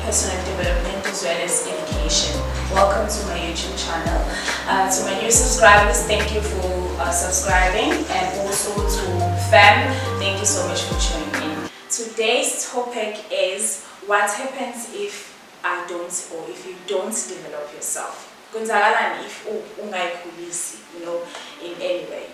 personal development as well as education. Welcome to my YouTube channel. To my new subscribers, thank you for subscribing, and also to fam, thank you so much for tuning in. Today's topic is what happens if I don't, or if you don't develop yourself. If in any way.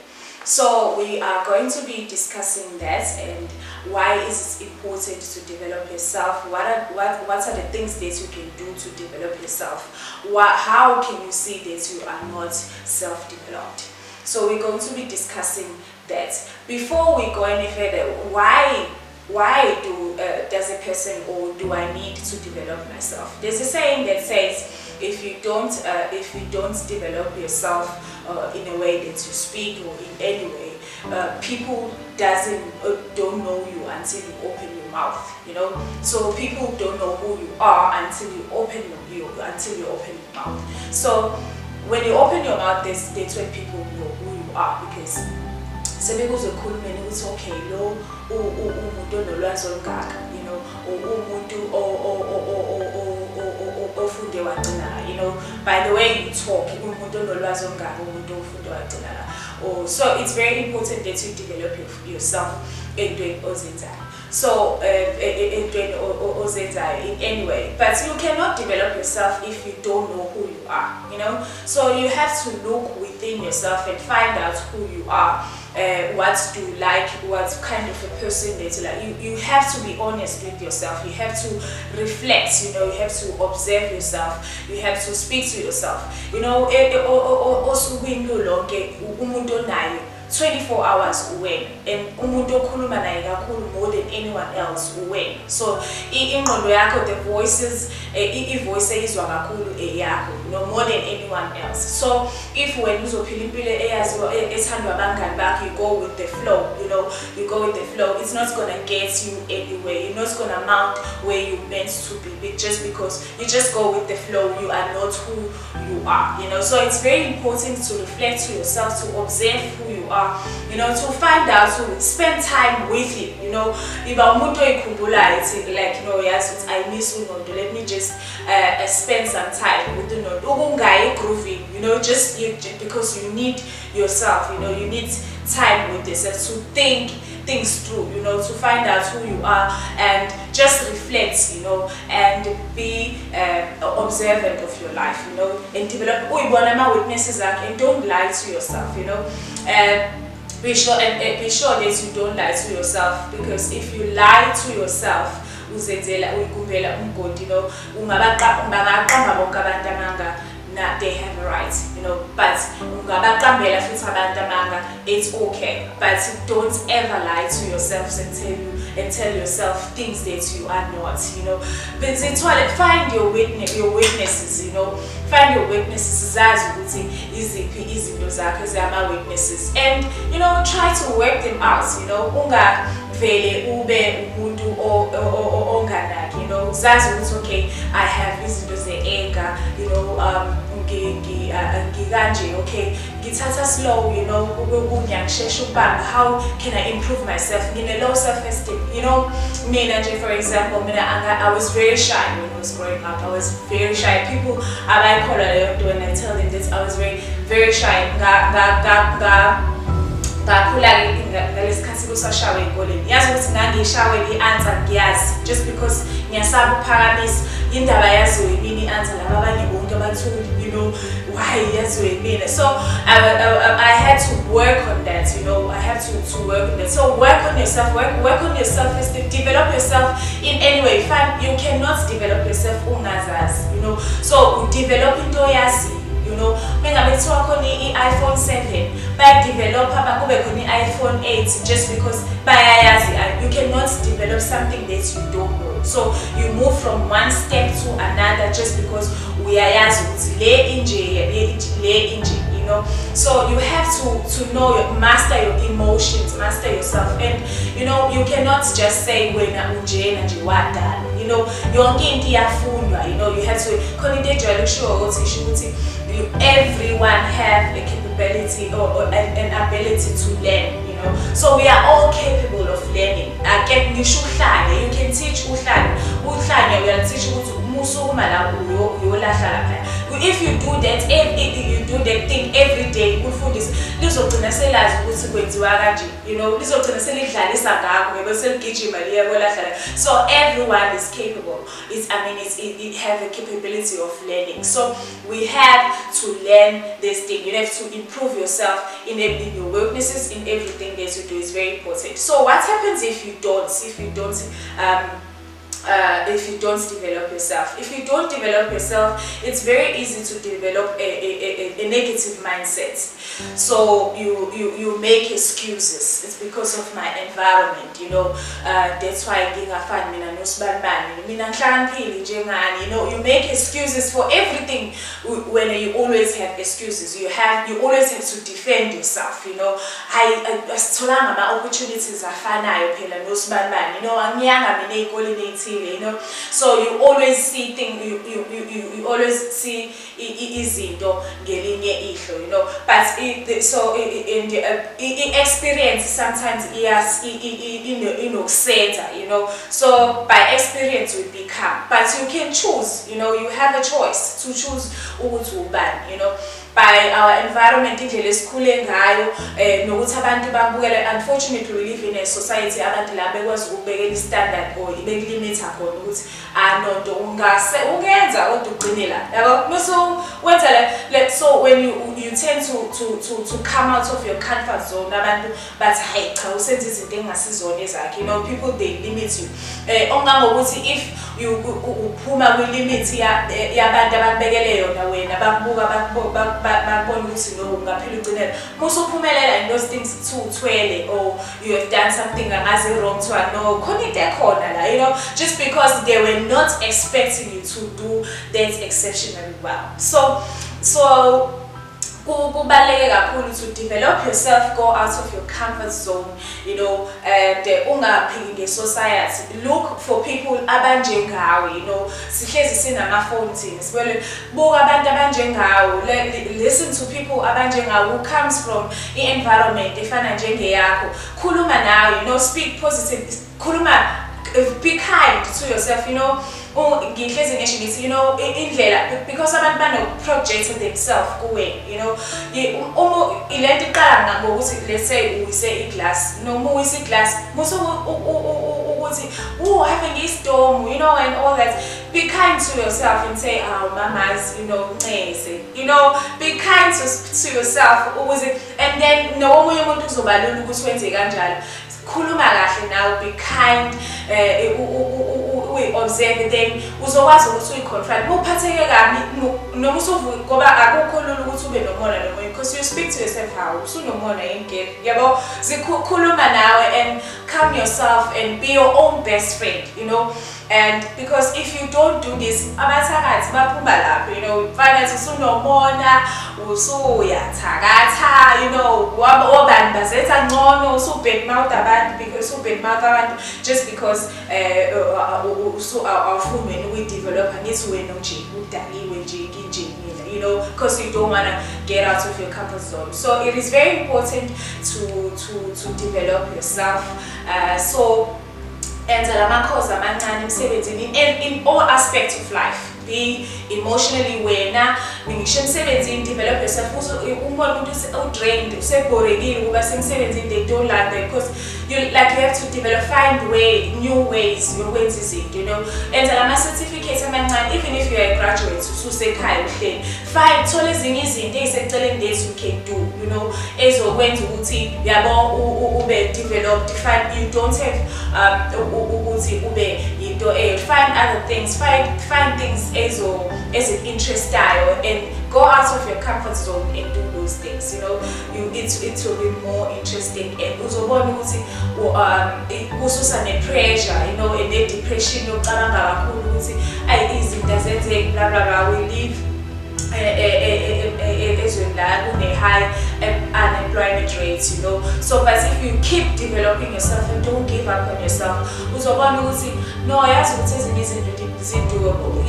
So we are going to be discussing that and why is it important to develop yourself. What are the things that you can do to develop yourself? How can you see that you are not self-developed? So we're going to be discussing that. Before we go any further, why does a person, or do I need to develop myself? There's a saying that says, if you don't develop yourself in a way that you speak or in any way, people don't know you until you open your mouth. So people don't know who you are until you open your mouth. So when you open your mouth, that's when people know who you are, because sebekuze khulumeni ukuthi okay lo umuntu onolwazi olungaka, umuntu ofunde wagcina, by the way you talk, umuntu onolwazi olungaka, umuntu ofunde wagcina. So it's very important that you develop yourself entweni ozenzayo. So entweni ozenzayo in any way, but you cannot develop yourself if you don't know who you are. So you have to look within yourself and find out who you are. What do you like, what kind of a person that you like. You have to be honest with yourself. You have to reflect, you have to observe yourself. You have to speak to yourself. Also lonke umuntu onayo 24 hours uwena, and umuntu okhuluma naye kakhulu more than anyone else uwena. So ingqondo yakho, the voices, ivoice eyizwa kakhulu eyakho, more than anyone else. So if when uzophila impilo eyaziwa ethandwa abangani bakho, you go with the flow, you go with the flow. It's not gonna get you anywhere. You're not gonna mount where you're meant to be, just because you just go with the flow. You are not who you are, So it's very important to reflect to yourself, to observe who you are, to find out, to spend time with it, Iba umuntu oyikhumbulayo, like, yes, I miss uNondo, let me just spend some time with uNondo. Ukungayi grooving, just because you need yourself, you need time with yourself to think things through, to find out who you are and just reflect, and be observant of your life, and develop weaknesses, and don't lie to yourself, be sure that you don't lie to yourself, because if you lie to yourself, they have a right, but it's okay. But don't ever lie to yourself and tell yourself things that you are not, But find your weaknesses, Find your weaknesses, weaknesses, and try to work them out, Vele ube umuntu onganaki, okay, I have izinto ze-anger, ngikanje, okay, ngithatha slow, how can I improve myself? Low self-esteem, for example, I was very shy when I was growing up. I was very shy. People, I call it when I tell them this, I was very, very shy. Ngalesikhathi kusashawe ekoleni, yazi ukuthi ngangishawe i-answer ngiyazi, just because ngiyasaba ukuphakamisa indaba yaziwe yimini i-answer, laba abanye bonke abathuli, why yaziwe yimina. So I had to work on that, I have to work on that. So work on yourself, work on yourself, is to develop yourself in any way. You cannot develop yourself ungazazi, so develop into yazi. Mengabethi khona i-iPhone 7 bayadevelopa bakube khona i-iPhone 8 just because bayayazi. You cannot develop something that you don't know. So you move from one step to another just because uyayazi ukuthi le inje, So you have to know, master your emotions, master yourself, and you cannot just say wena unje nje wadala, yonke into iyafundwa, you have to khona into ejwayele ukushiwo ukuthi everyone have a capability or an ability to learn, So we are all capable of learning. You can teach uhlanya, we are teaching usukuma la uyolahla lapha. If you do that, you do that thing every day, ufundise lizogcina selazi ukuthi kwenziwa kanje, you know, lizogcina selidlalisa ngakho bese ligijima liya kolahla. So everyone is capable. It have a capability of learning. So we have to learn this thing. You have to improve yourself in your weaknesses, in everything that you do is very important. So what happens if you don't develop yourself? If you don't develop yourself, it's very easy to develop a negative mindset. So you make excuses. It's because of my environment, you know. That's why you know, you make excuses for everything. When you always have excuses, you always have to defend yourself, you know. I opportunities you know, so you always see things, you always see izinto ngelinye ihlo, you know. But in experience sometimes you know. So by experience we become, but you can choose, you know. You have a choice to choose ukuthi ubani, you know. By our environment, unfortunately we live in a society abantu la bekwazi ukubekela standard or ibeka limit akho ukuthi nonto ungenza kodwa ugcine la yabo. So so when you tend to come out of your comfort zone, abantu but hey cha usenza izinto engasizona ezakhe, you know. People, they limit you ongangokuthi if you uphuma kwi limit yabantu abakubekele yona wena bakubuka bakubona ukuthi no ungaphila ugcinela musuphumelela in those things uthwele, or you have done something angazi wrong to no khona into ekhona la, you know, just because they were not expecting you to do that exceptionally well. So kubaluleke kakhulu to develop yourself, go out of your comfort zone, you know, and ungaphiki nge-society. Look for people abanjengawe, you know. Sihlezi sinama-phone things. Buka abantu abanjengawe. Listen to people abanjengawe who comes from i-environment efana njengeyakho. Khuluma nawe, you know, speak positive. Khuluma, be kind to yourself, you know. You know, because abantu bano-project themselves kuwe, you know. Let's say we say glass, no more we say glass, having this storm, you know, and all that. Be kind to yourself and say, oh, mama's, you know, amazing. You know, be kind to yourself, and then no one will do so bad. Khuluma kahle now, be kind, observe them, uzokwazi ukuthi uyiconfront. Muphatheke kabi noma usuvuka ngoba akukho lula ukuthi ube nomona nomoya, because you speak to yourself how usunomona engeke, yabo. Zikhuluma nawe and calm yourself and be your own best friend, you know. And because if you don't do this, abathakathi baphuma lapho, you know, finally usunomona, usuyathakatha, you know, obani bazetha ngcono, usubadmouth abantu because just because awufuni we develop angithi wena nje udaliwe nje you know, because you don't want to get out of your comfort zone. So it is very important to develop yourself. So and in all aspects of life. Be emotionally aware. Develop yourself. Also, drained, they don't like that because you have to develop, new ways, you know. And my certificate, even if you're a graduate, find days you can do, you know, as when developed, you don't have find other things, find things as an interest style and go out of your comfort zone and do those things, you know. It will be more interesting and uzobona ukuthi kususa pressure, you know, and depression yocabanga kakhulu ukuthi izinto zenzeke blah blah blah. We live a high unemployment rates, you know. So but if you keep developing yourself and don't give up on yourself, uzobona ukuthi no yazi ukuthi ezinye izinto zindoable.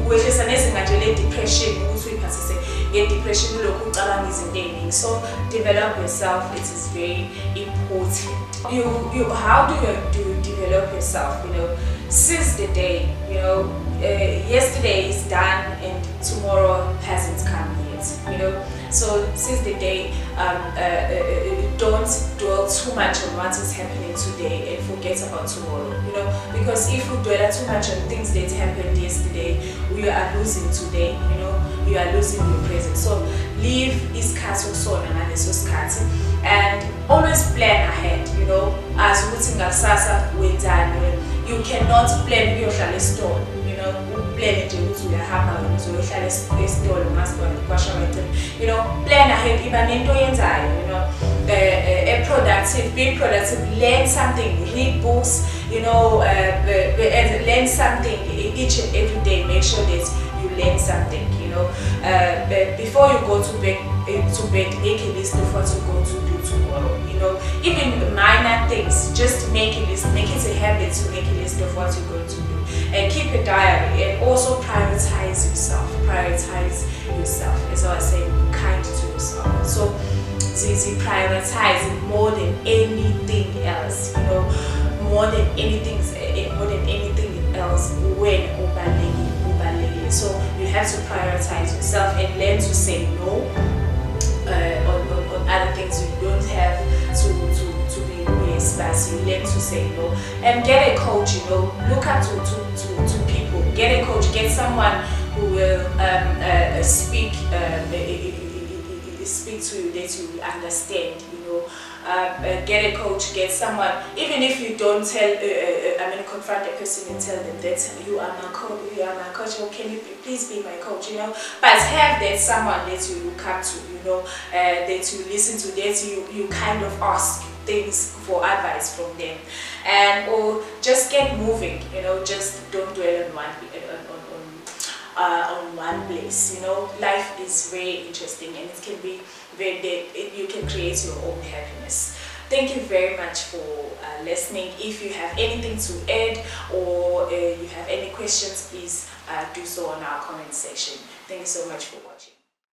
Which is a depression, depression. So develop yourself. It is very important. How do you develop yourself? You know, seize the day. Yesterday is done and tomorrow hasn't come yet. So seize the day. Don't dwell too much on what is happening today and forget about tomorrow. Because if you dwell too much on things that happened yesterday, we are losing today. You are losing your present. So leave isikhathi okusona ngaleso sikhathi and always plan ahead. As ukuthi ngakusasa wenzani. You cannot plan uyohlala esitolo. Plan nje ukuthi uyahamba uzohlala esitolo kwasha plan ahead, iba nento oyenzayo. Be productive, learn something, read books, learn something each and every day. Make sure that you learn something. Before you go to bed, make a list of what you're going to do tomorrow. Even minor things, just make a list. Make it a habit to make a list of what you're going to do, and keep a diary. And also prioritize yourself. Prioritize yourself. As I was saying, kind to yourself. So, prioritize more than anything else. More than anything else. When obalegi. So you have to prioritize yourself and learn to say no on other things you don't have to be expressed. You learn to say no and get a coach. Look up to people. Get a coach. Get someone who will speak to you that you will understand. Get a coach, get someone, even if you don't confront a person and tell them that you are my coach, or can you please be my coach, but have that someone that you look up to, that you listen to, that you kind of ask things for advice from them, or just get moving, just don't dwell on one place. Life is very interesting and it can be you can create your own happiness. Thank you very much for listening. If you have anything to add or you have any questions, please do so on our comment section. Thank you so much for watching.